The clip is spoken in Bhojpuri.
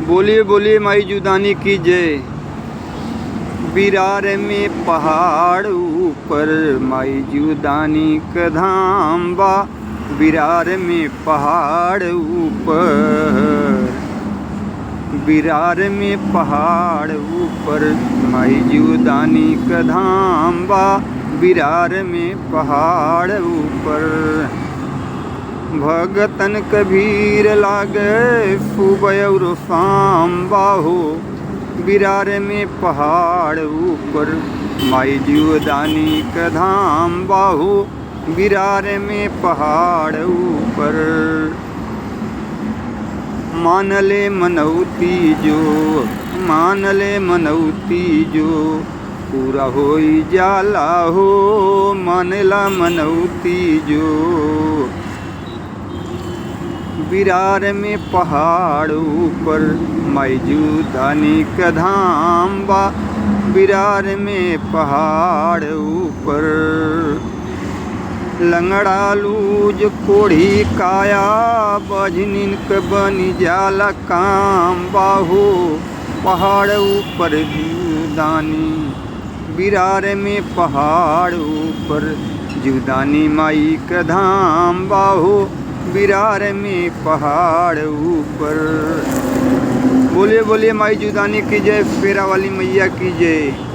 बोलिए बोलिए माई जुदानी की जय। बिरार में पहाड़ ऊपर माई जुदानी का धाम बा। बिरार में पहाड़ ऊपर, बिरार में पहाड़ ऊपर माई जुदानी का धाम बा। बिरार में पहाड़ ऊपर भगतन कबीर लागे सुबह और शाम बाहो। बिरार में पहाड़ ऊपर माई जुदानी का धाम बाहो। बिरार में पहाड़ ऊपर मान ले मनौती जो, मान ले मनौती जो पूरा होई जाला हो। मानला मनौती जो बिरार में पहाड़ ऊपर माई जुदानी का धाम बा। बिरार में पहाड़ ऊपर लंगड़ा लूज कोढ़ी काया बजनिन क बनी जाला काम बाहो। पहाड़ ऊपर जुदानी, बिरार में पहाड़ ऊपर जुदानी माई का धाम बाहो। बिरार में पहाड़ ऊपर बोलिए बोलिए माई जुदानी की जय। फेरा वाली मैया की जय।